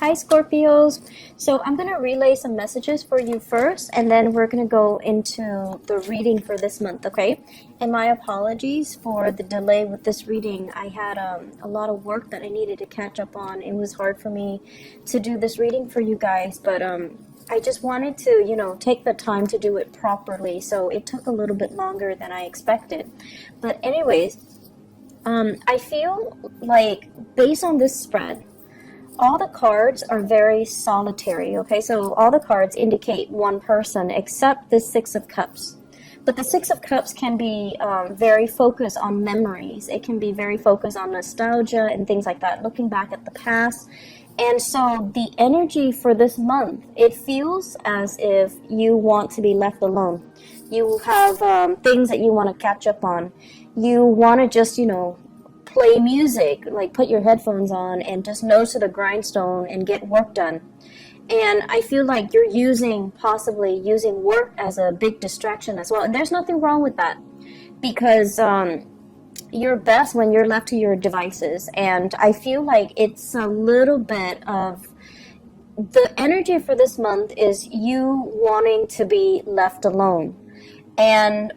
Hi Scorpios. So I'm going to relay some messages for you first, and then we're going to go into the reading for this month, okay? And my apologies for the delay with this reading. I had a lot of work that I needed to catch up on. It was hard for me to do this reading for you guys, but I just wanted to, take the time to do it properly. So it took a little bit longer than I expected. But anyways, I feel like based on this spread, all the cards are very solitary, okay? So all the cards indicate one person except the Six of Cups. But the Six of Cups can be very focused on memories. It can be very focused on nostalgia and things like that, looking back at the past. And so the energy for this month, it feels as if you want to be left alone. You have things that you want to catch up on. You want to just, play music, like put your headphones on and just nose to the grindstone and get work done. And I feel like you're possibly using work as a big distraction as well. And there's nothing wrong with that, because you're best when you're left to your devices. And I feel like it's a little bit of the energy for this month is you wanting to be left alone. And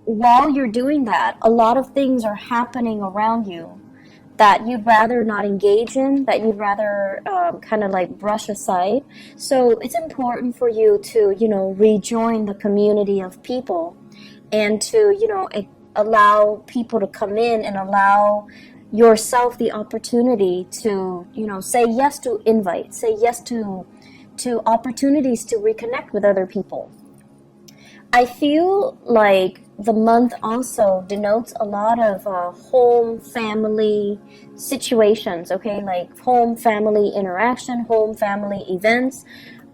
while you're doing that, a lot of things are happening around you that you'd rather not engage in, that you'd rather kind of like brush aside. So it's important for you to, rejoin the community of people and to, allow people to come in and allow yourself the opportunity to, say yes to invites, say yes to opportunities to reconnect with other people. I feel like the month also denotes a lot of home family situations, okay, like home family interaction, home family events.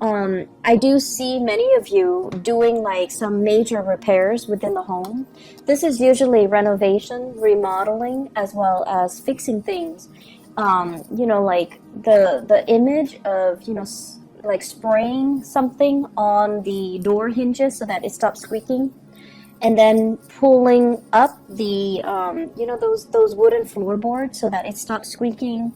I do see many of you doing like some major repairs within the home. This is usually renovation, remodeling, as well as fixing things. Like the image of, like spraying something on the door hinges so that it stops squeaking, and then pulling up the those wooden floorboards so that it stops squeaking,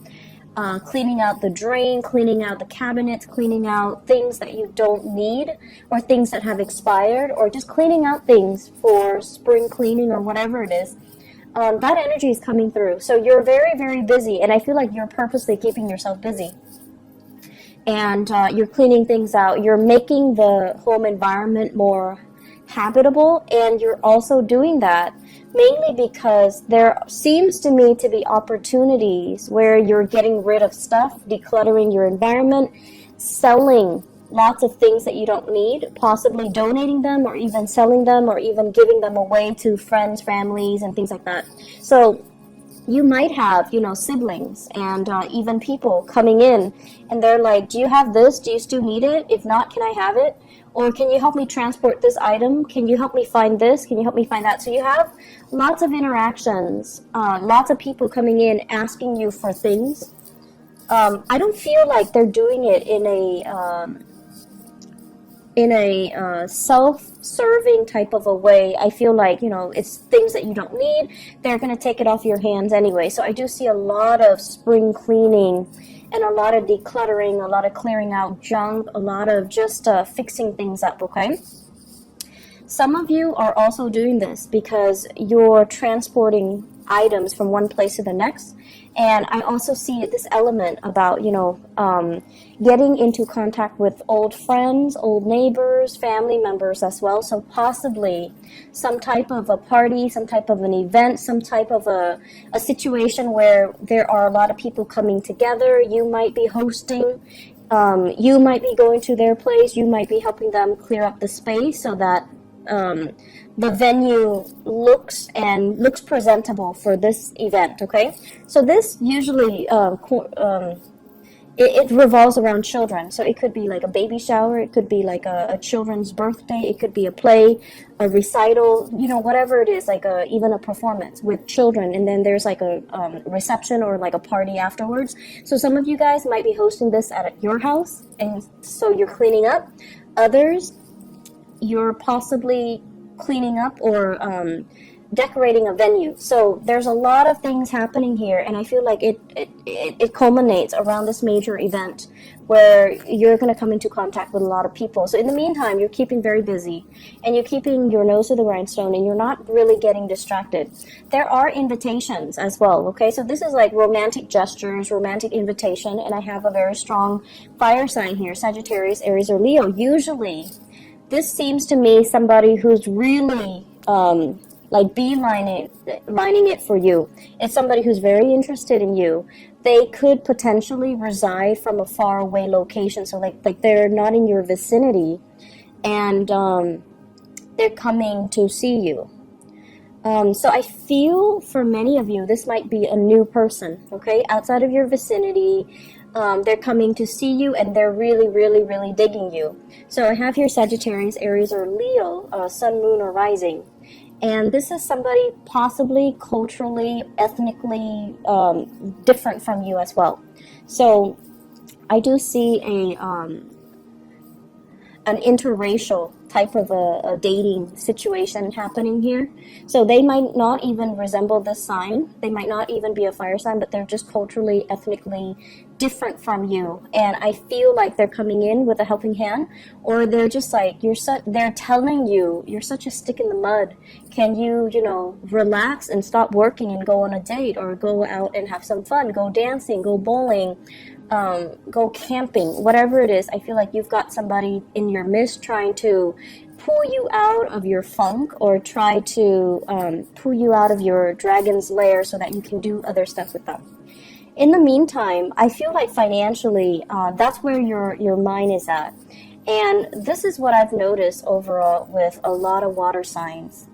cleaning out the drain, cleaning out the cabinets, cleaning out things that you don't need or things that have expired, or just cleaning out things for spring cleaning or whatever it is. That energy is coming through. So you're very, very busy, and I feel like you're purposely keeping yourself busy. And you're cleaning things out. You're making the home environment more habitable, and you're also doing that mainly because there seems to me to be opportunities where you're getting rid of stuff, decluttering your environment, selling lots of things that you don't need, possibly donating them or even selling them or even giving them away to friends, families, and things like that. So you might have, siblings and even people coming in, and they're like, do you have this? Do you still need it? If not, can I have it? Or can you help me transport this item? Can you help me find this? Can you help me find that? So you have lots of interactions, lots of people coming in asking you for things. I don't feel like they're doing it in a self-serving type of a way. I feel like, it's things that you don't need. They're going to take it off your hands anyway. So I do see a lot of spring cleaning and a lot of decluttering, a lot of clearing out junk, a lot of just fixing things up, okay? Some of you are also doing this because you're transporting items from one place to the next. And I also see this element about, getting into contact with old friends, old neighbors, family members as well. So possibly some type of a party, some type of an event, some type of a situation where there are a lot of people coming together. You might be hosting, you might be going to their place, you might be helping them clear up the space so that the venue looks presentable for this event, okay? So this usually it revolves around children. So it could be like a baby shower, it could be like a children's birthday, it could be a play, a recital, whatever it is, like even a performance with children, and then there's like a reception or like a party afterwards. So some of you guys might be hosting this at your house, and so you're cleaning up. Others, you're possibly cleaning up or decorating a venue. So there's a lot of things happening here, and I feel like it culminates around this major event where you're going to come into contact with a lot of people. So in the meantime, you're keeping very busy, and you're keeping your nose to the grindstone, and you're not really getting distracted. There are invitations as well, okay? So this is like romantic gestures, romantic invitation, and I have a very strong fire sign here, Sagittarius, Aries, or Leo. Usually, this seems to me somebody who's really like lining it for you. It's somebody who's very interested in you. They could potentially reside from a far away location, so like they're not in your vicinity, and they're coming to see you. So I feel for many of you, this might be a new person, okay, outside of your vicinity. They're coming to see you, and they're really, really, really digging you. So I have here Sagittarius, Aries, or Leo, Sun, Moon, or Rising. And this is somebody possibly culturally, ethnically different from you as well. So I do see an interracial type of a dating situation happening here. So they might not even resemble this sign. They might not even be a fire sign, but they're just culturally, ethnically different from you. And I feel like they're coming in with a helping hand, or they're just like, they're telling you, you're such a stick in the mud. Can you, relax and stop working and go on a date, or go out and have some fun, go dancing, go bowling, go camping, whatever it is. I feel like you've got somebody in your midst trying to pull you out of your funk, or try to pull you out of your dragon's lair so that you can do other stuff with them. In the meantime, I feel like financially, that's where your mind is at. And this is what I've noticed overall with a lot of water signs,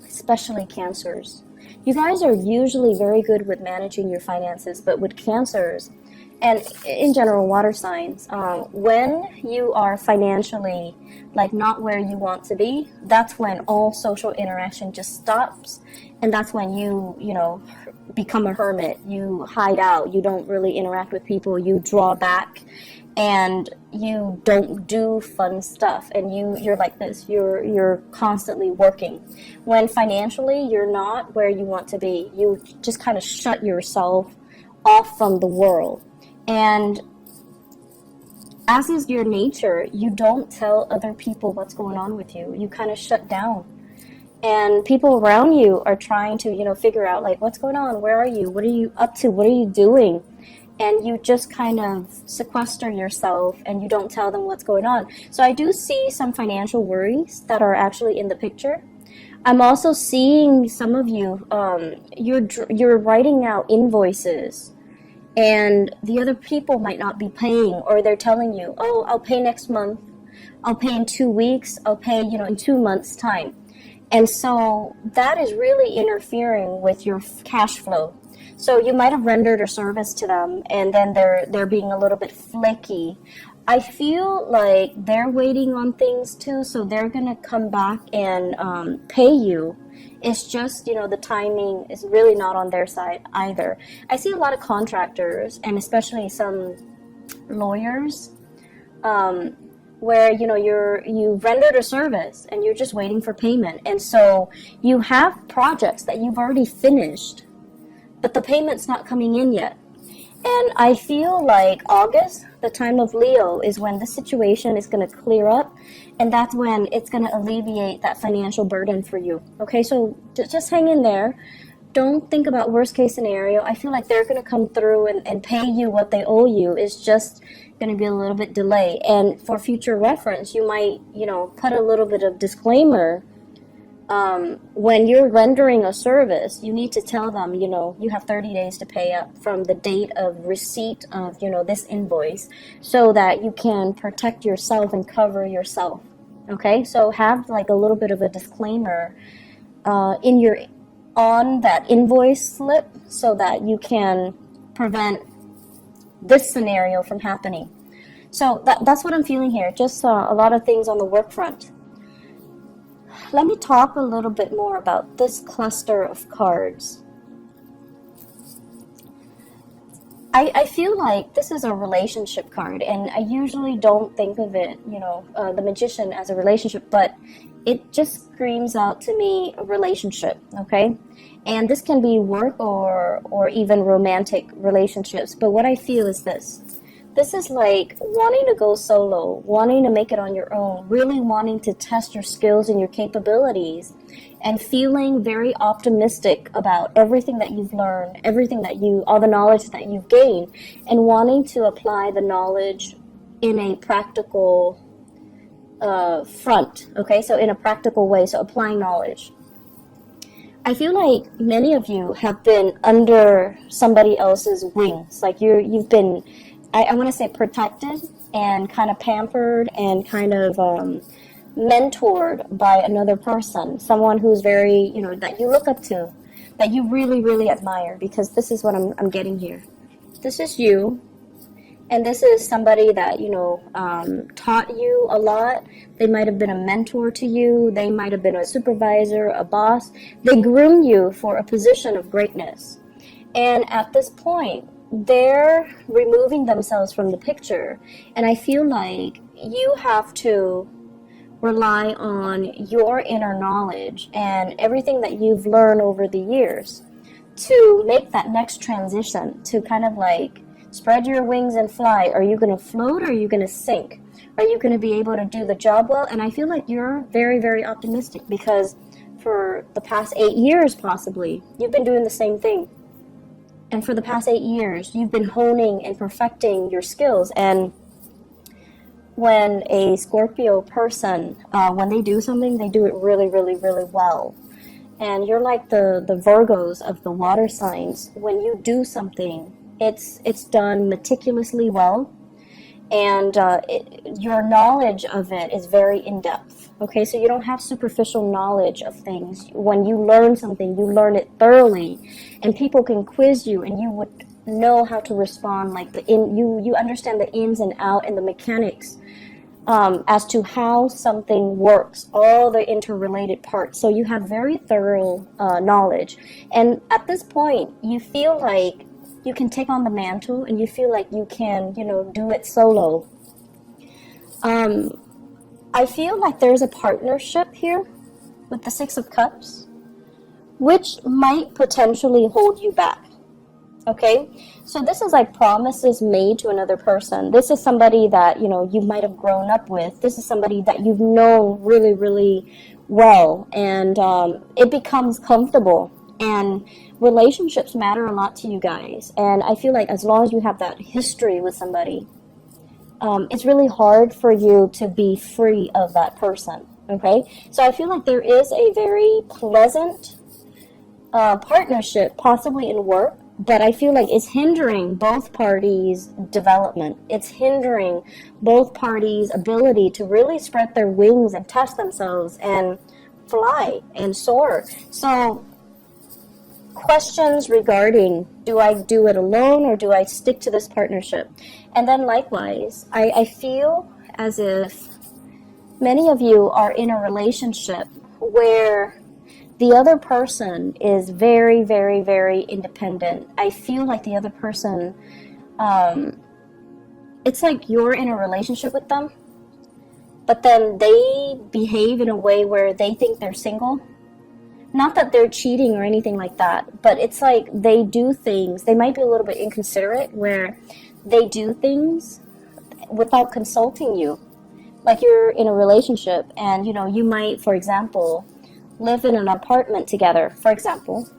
especially Cancers. You guys are usually very good with managing your finances, but with Cancers, and in general water signs, when you are financially like not where you want to be, that's when all social interaction just stops, and that's when you become a hermit. You hide out, you don't really interact with people, you draw back, and you don't do fun stuff, and you're like this, you're constantly working. When financially you're not where you want to be, you just kind of shut yourself off from the world. And as is your nature, you don't tell other people what's going on with you. You kind of shut down. And people around you are trying to, figure out, like, what's going on? Where are you? What are you up to? What are you doing? And you just kind of sequester yourself, and you don't tell them what's going on. So I do see some financial worries that are actually in the picture. I'm also seeing some of you, you're writing out invoices, and the other people might not be paying, or they're telling you, oh, I'll pay next month, I'll pay in 2 weeks, I'll pay, in 2 months' time. And so that is really interfering with your cash flow. So you might have rendered a service to them, and then they're being a little bit flaky. I feel like they're waiting on things too, so they're going to come back and pay you. It's just, the timing is really not on their side either. I see a lot of contractors, and especially some lawyers, where, you rendered a service and you're just waiting for payment. And so you have projects that you've already finished, but the payment's not coming in yet. And I feel like August, the time of Leo, is when the situation is going to clear up, and that's when it's going to alleviate that financial burden for you. Okay, so just hang in there. Don't think about worst case scenario. I feel like they're going to come through and pay you what they owe you. It's just going to be a little bit delayed. And for future reference, you might, put a little bit of disclaimer. When you're rendering a service, you need to tell them, you have 30 days to pay up from the date of receipt of, this invoice, so that you can protect yourself and cover yourself. Okay, so have like a little bit of a disclaimer on that invoice slip, so that you can prevent this scenario from happening. So that's what I'm feeling here. Just a lot of things on the work front. Let me talk a little bit more about this cluster of cards. I feel like this is a relationship card, and I usually don't think of it, the Magician, as a relationship, but it just screams out to me a relationship, okay? And this can be work or even romantic relationships. But what I feel is this. This is like wanting to go solo, wanting to make it on your own, really wanting to test your skills and your capabilities, and feeling very optimistic about everything that you've learned, all the knowledge that you've gained, and wanting to apply the knowledge in a practical front, okay? So in a practical way, so applying knowledge. I feel like many of you have been under somebody else's wings. Like you've been, I want to say, protected and kind of pampered and kind of mentored by another person, someone who's very, that you look up to, that you really, really admire, because this is what I'm getting here. This is you. And this is somebody that, taught you a lot. They might have been a mentor to you. They might have been a supervisor, a boss. They groomed you for a position of greatness. And at this point, they're removing themselves from the picture. And I feel like you have to rely on your inner knowledge and everything that you've learned over the years to make that next transition, to kind of like spread your wings and fly. Are you going to float or are you going to sink? Are you going to be able to do the job well? And I feel like you're very, very optimistic, because for the past 8 years, possibly, you've been doing the same thing. And for the past 8 years, you've been honing and perfecting your skills. And when a Scorpio person, when they do something, they do it really, really, really well. And you're like the Virgos of the water signs. When you do something, it's done meticulously well, and your knowledge of it is very in-depth, okay? So you don't have superficial knowledge of things. When you learn something, you learn it thoroughly, and people can quiz you, and you would know how to respond, like you understand the ins and out and the mechanics as to how something works, all the interrelated parts. So you have very thorough knowledge, and at this point, you feel like you can take on the mantle, and you feel like you can, do it solo. I feel like there's a partnership here with the Six of Cups, which might potentially hold you back. Okay? So this is like promises made to another person. This is somebody that, you might have grown up with. This is somebody that you've known really, really well, and it becomes comfortable. And relationships matter a lot to you guys. And I feel like as long as you have that history with somebody, it's really hard for you to be free of that person. Okay? So I feel like there is a very pleasant partnership, possibly in work, but I feel like it's hindering both parties' development. It's hindering both parties' ability to really spread their wings and test themselves and fly and soar. So questions regarding, do I do it alone or do I stick to this partnership? And then likewise, I feel as if many of you are in a relationship where the other person is very, very, very independent. I feel like the other person, it's like you're in a relationship with them, but then they behave in a way where they think they're single. Not that they're cheating or anything like that, but it's like they do things, they might be a little bit inconsiderate, where they do things without consulting you. Like you're in a relationship and, you might, for example, live in an apartment together, for example,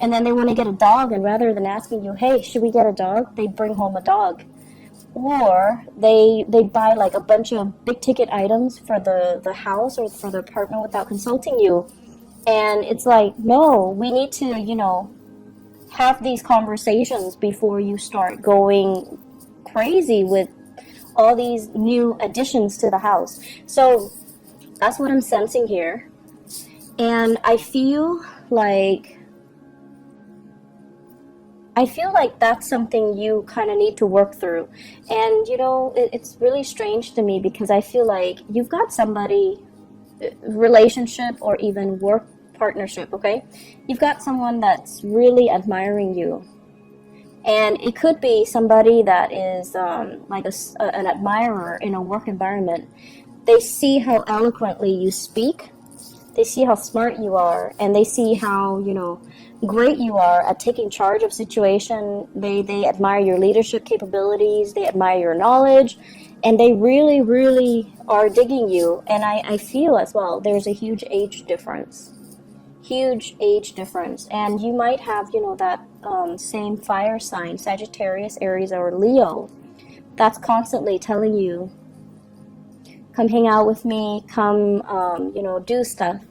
and then they want to get a dog, and rather than asking you, hey, should we get a dog, they bring home a dog. Or they buy like a bunch of big ticket items for the house or for the apartment without consulting you. And it's like, no, we need to, have these conversations before you start going crazy with all these new additions to the house. So that's what I'm sensing here. And I feel like that's something you kind of need to work through. And, it's really strange to me, because I feel like you've got somebody, relationship or even work partnership, okay? You've got someone that's really admiring you. And it could be somebody that is like an admirer in a work environment. They see how eloquently you speak. They see how smart you are, and they see how, great you are at taking charge of situation. They admire your leadership capabilities. They admire your knowledge, and they really, really are digging you. And I feel as well, there's a huge age difference. Huge age difference. And you might have, that same fire sign, Sagittarius, Aries, or Leo, that's constantly telling you, come hang out with me, come, do stuff.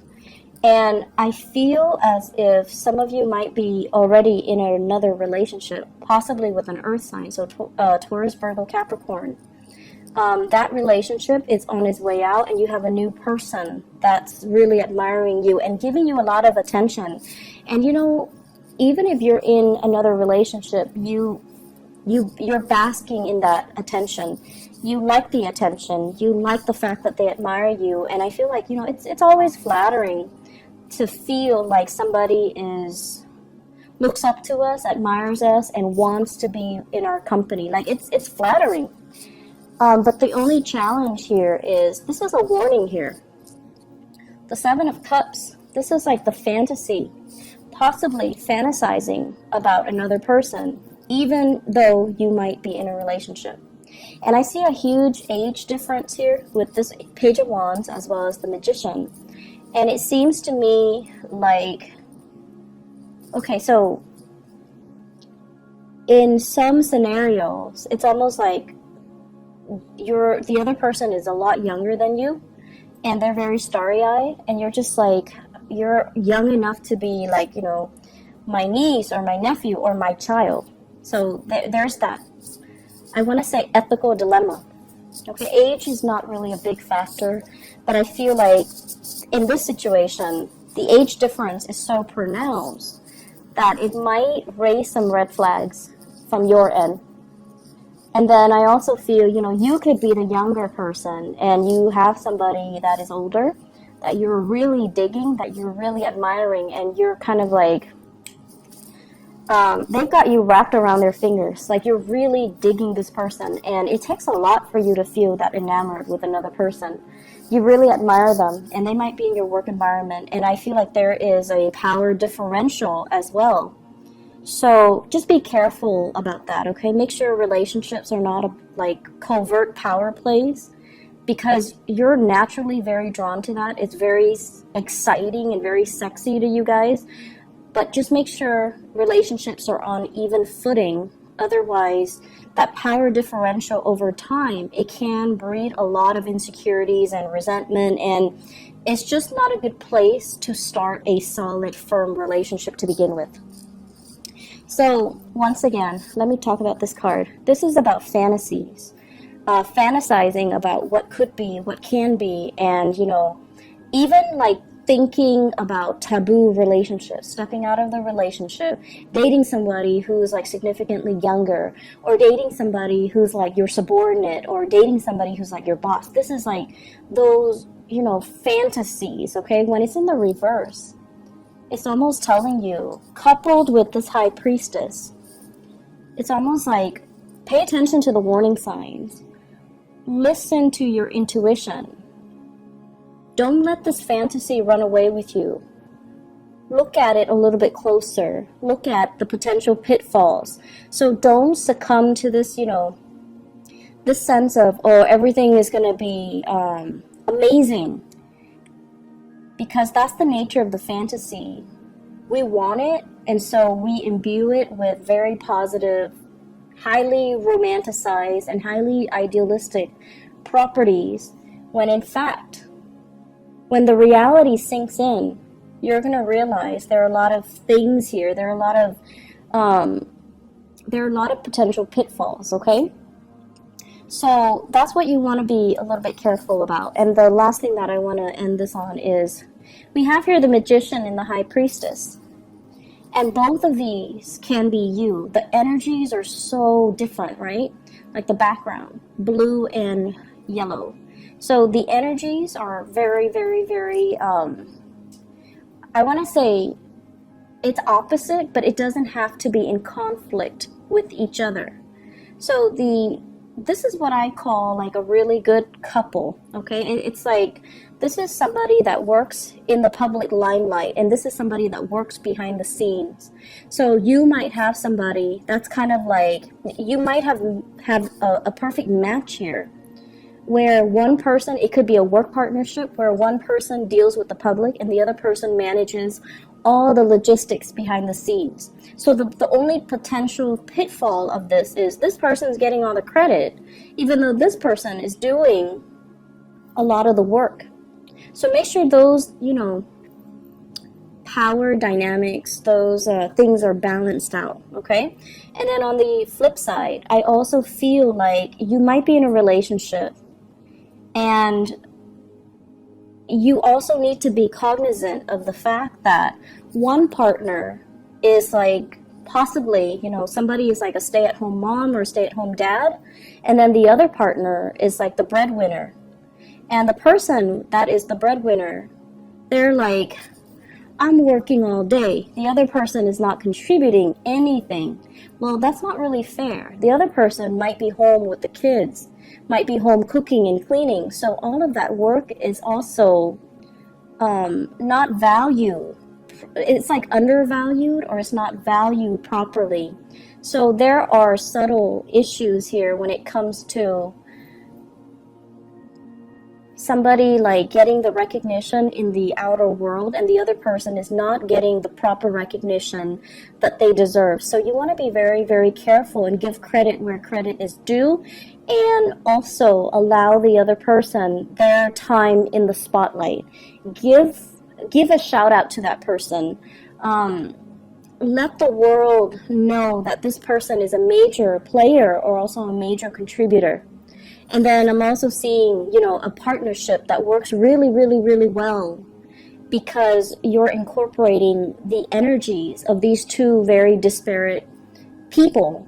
And I feel as if some of you might be already in another relationship, possibly with an earth sign, so Taurus, Virgo, Capricorn. That relationship is on its way out, and you have a new person that's really admiring you and giving you a lot of attention. And even if you're in another relationship, you're basking in that attention. You like the attention. You like the fact that they admire you. And I feel like, it's always flattering to feel like somebody looks up to us, admires us, and wants to be in our company. Like, it's flattering. But the only challenge here is, this is a warning here. The Seven of Cups, this is like the fantasy, possibly fantasizing about another person, even though you might be in a relationship. And I see a huge age difference here with this Page of Wands as well as the Magician. And it seems to me like, okay, so in some scenarios, it's almost like the other person is a lot younger than you, and they're very starry-eyed, and you're just like, you're young enough to be like, my niece or my nephew or my child. So there's that. I want to say ethical dilemma. Okay, age is not really a big factor, but I feel like in this situation, the age difference is so pronounced that it might raise some red flags from your end. And then I also feel, you could be the younger person and you have somebody that is older that you're really digging, that you're really admiring, and you're kind of like, they've got you wrapped around their fingers. Like, you're really digging this person, and it takes a lot for you to feel that enamored with another person. You really admire them, and they might be in your work environment, and I feel like there is a power differential as well. So just be careful about that, okay? Make sure relationships are not covert power plays, because you're naturally very drawn to that. It's very exciting and very sexy to you guys. But just make sure relationships are on even footing. Otherwise, that power differential over time, it can breed a lot of insecurities and resentment, and it's just not a good place to start a solid, firm relationship to begin with. So, once again, let me talk about this card. This is about fantasies. Fantasizing about what could be, what can be, and, even thinking about taboo relationships, stepping out of the relationship, dating somebody who's significantly younger, or dating somebody who's your subordinate, or dating somebody who's your boss. This is those, fantasies, okay? When it's in the reverse, it's almost telling you, coupled with this High Priestess, it's almost like, pay attention to the warning signs. Listen to your intuition. Don't let this fantasy run away with you. Look at it a little bit closer. Look at the potential pitfalls. So don't succumb to this, this sense of, oh, everything is going to be amazing. Because that's the nature of the fantasy. We want it, and so we imbue it with very positive, highly romanticized, and highly idealistic properties, when in fact, when the reality sinks in, you're going to realize there are a lot of things here. There are a lot of potential pitfalls, okay? So that's what you want to be a little bit careful about. And the last thing that I want to end this on is, we have here the Magician and the High Priestess. And both of these can be you. The energies are so different, right? Like the background, blue and yellow. So the energies are very, very, very, I want to say it's opposite, but it doesn't have to be in conflict with each other. So the this is what I call like a really good couple, okay? It's like, this is somebody that works in the public limelight, and this is somebody that works behind the scenes. So you might have somebody that's kind of like, you might have a perfect match here, where one person, it could be a work partnership, where one person deals with the public and the other person manages all the logistics behind the scenes. So the only potential pitfall of this person is getting all the credit, even though this person is doing a lot of the work. So make sure those, power dynamics, those things are balanced out, okay? And then on the flip side, I also feel like you might be in a relationship, and you also need to be cognizant of the fact that one partner is like possibly, somebody is like a stay-at-home mom or stay-at-home dad, and then the other partner is like the breadwinner. And the person that is the breadwinner, they're like, I'm working all day. The other person is not contributing anything. Well, that's not really fair. The other person might be home with the kids, might be home cooking and cleaning. So all of that work is also not valued. It's like undervalued, or it's not valued properly. So there are subtle issues here when it comes to somebody like getting the recognition in the outer world, and the other person is not getting the proper recognition that they deserve. So you want to be very, very careful and give credit where credit is due, and also allow the other person their time in the spotlight. Give a shout out to that person. Let the world know that this person is a major player or also a major contributor. And then I'm also seeing, a partnership that works really, really, really well, because you're incorporating the energies of these two very disparate people.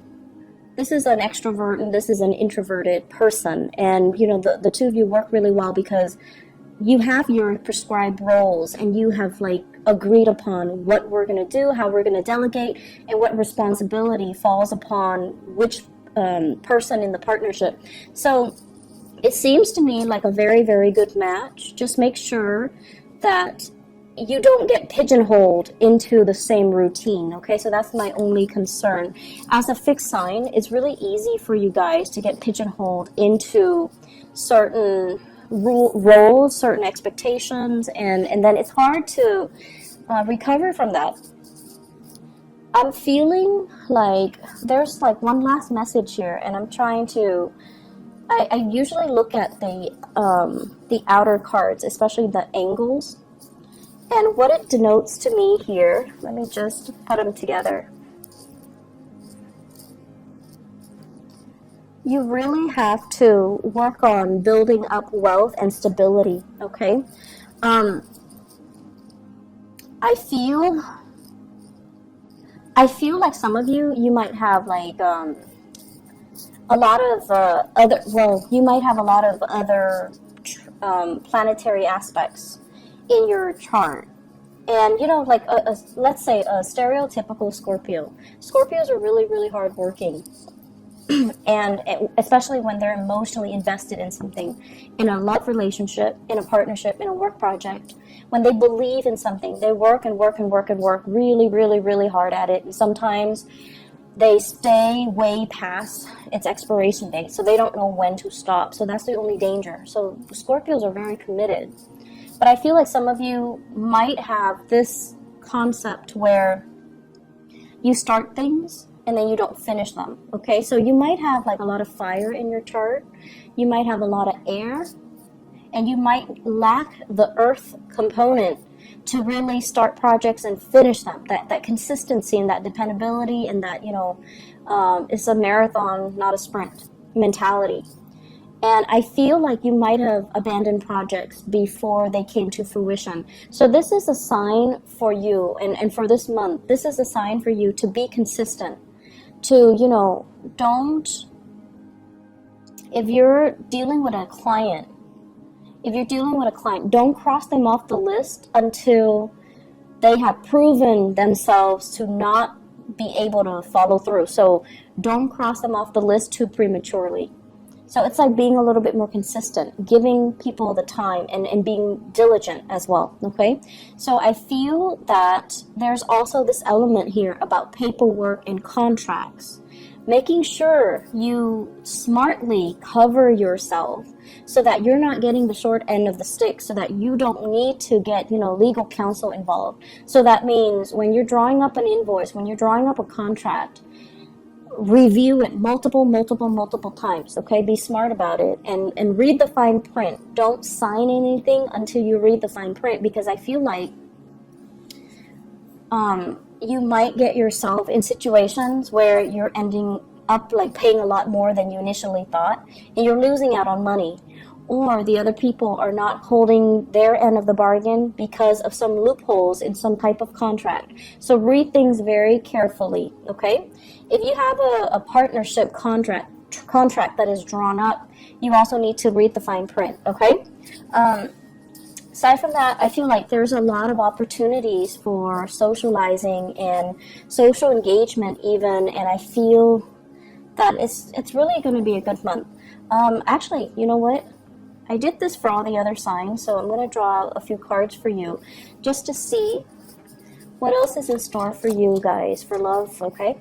This is an extrovert and this is an introverted person. And, the two of you work really well because you have your prescribed roles, and you have like agreed upon what we're going to do, how we're going to delegate, and what responsibility falls upon which person in the partnership. So it seems to me like a very, very good match. Just make sure that you don't get pigeonholed into the same routine, okay? So that's my only concern. As a fixed sign, it's really easy for you guys to get pigeonholed into certain roles, certain expectations, and then it's hard to recover from that. I'm feeling like there's like one last message here, and I'm trying to, I usually look at the outer cards, especially the angles, and what it denotes to me here, let me just put them together. You really have to work on building up wealth and stability, okay? I feel like some of you might have like a lot of you might have a lot of other planetary aspects in your chart. And, like, let's say a stereotypical Scorpio. Scorpios are really, really hardworking. And especially when they're emotionally invested in something, in a love relationship, in a partnership, in a work project. When they believe in something, they work and work and work and work really, really, really hard at it. And sometimes they stay way past its expiration date, so they don't know when to stop. So that's the only danger. So Scorpios are very committed. But I feel like some of you might have this concept where you start things and then you don't finish them, okay? So you might have like a lot of fire in your chart. You might have a lot of air, and you might lack the earth component to really start projects and finish them. That consistency and that dependability, and that, it's a marathon, not a sprint mentality. And I feel like you might have abandoned projects before they came to fruition. So this is a sign for you, and for this month, this is a sign for you to be consistent. To, if you're dealing with a client, don't cross them off the list until they have proven themselves to not be able to follow through. So don't cross them off the list too prematurely. So it's like being a little bit more consistent, giving people the time and being diligent as well, okay? So I feel that there's also this element here about paperwork and contracts. Making sure you smartly cover yourself so that you're not getting the short end of the stick, so that you don't need to get, legal counsel involved. So that means when you're drawing up an invoice, when you're drawing up a contract, review it multiple times, okay? Be smart about it and read the fine print. Don't sign anything until you read the fine print, because I feel like you might get yourself in situations where you're ending up like paying a lot more than you initially thought, and you're losing out on money, or the other people are not holding their end of the bargain because of some loopholes in some type of contract. So read things very carefully, okay? If you have a partnership contract that is drawn up, you also need to read the fine print, okay? Aside from that, I feel like there's a lot of opportunities for socializing and social engagement even, and I feel that it's really going to be a good month. Actually, you know what? I did this for all the other signs, so I'm going to draw a few cards for you just to see what else is in store for you guys for love, okay?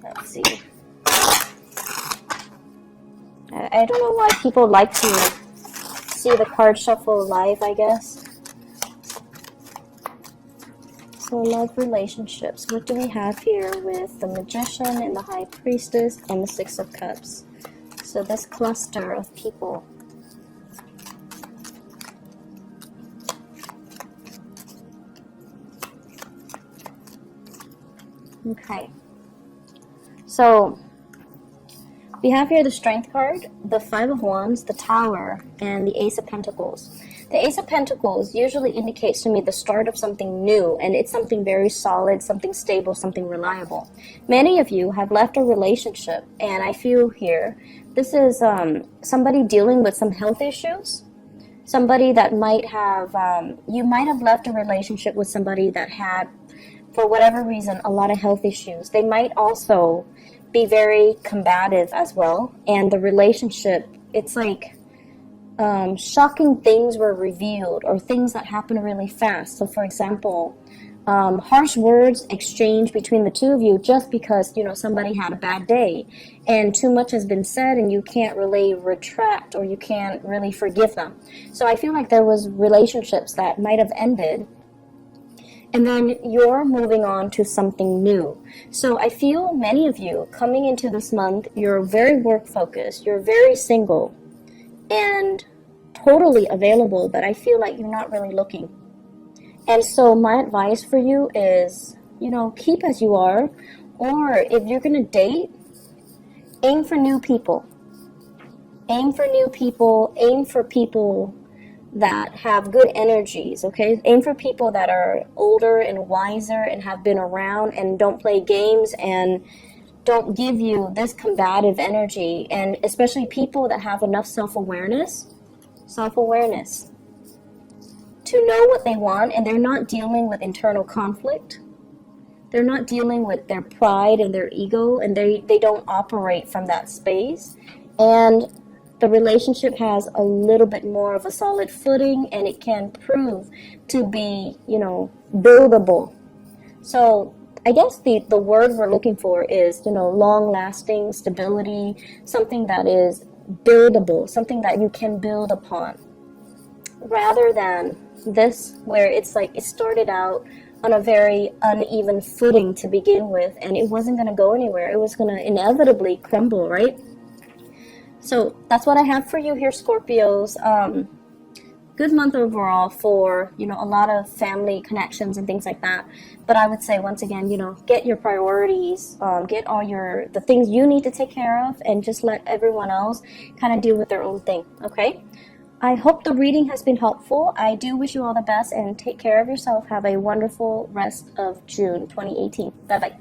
Let's see. I don't know why people like to see the card shuffle live, I guess. So love, relationships. What do we have here with the Magician and the High Priestess and the Six of Cups? So this cluster of people. Okay. So we have here the Strength card, the Five of Wands, the Tower, and the Ace of Pentacles. The Ace of Pentacles usually indicates to me the start of something new, and it's something very solid, something stable, something reliable. Many of you have left a relationship, and I feel here this is somebody dealing with some health issues. Somebody that might have, you might have left a relationship with somebody that had, for whatever reason, a lot of health issues. They might also be very combative as well, and the relationship, it's like shocking things were revealed, or things that happen really fast. So for example, harsh words exchanged between the two of you just because somebody had a bad day and too much has been said, and you can't really retract, or you can't really forgive them. So I feel like there was relationships that might have ended, and then you're moving on to something new. So I feel many of you coming into this month, you're very work focused, you're very single and totally available, but I feel like you're not really looking. And so my advice for you is, keep as you are, or if you're going to date, aim for new people. Aim for new people, aim for people that have good energies, okay? Aim for people that are older and wiser and have been around and don't play games and don't give you this combative energy, and especially people that have enough self-awareness to know what they want, and they're not dealing with internal conflict. They're not dealing with their pride and their ego, and they don't operate from that space. And the relationship has a little bit more of a solid footing, and it can prove to be, buildable. So I guess the word we're looking for is, long-lasting stability, something that is buildable, something that you can build upon, rather than this where it's like it started out on a very uneven footing to begin with, and it wasn't going to go anywhere. It was going to inevitably crumble, right? So that's what I have for you here, Scorpios. Good month overall for, a lot of family connections and things like that. But I would say, once again, get your priorities, get all the things you need to take care of, and just let everyone else kind of deal with their own thing, okay? I hope the reading has been helpful. I do wish you all the best, and take care of yourself. Have a wonderful rest of June 2018. Bye-bye.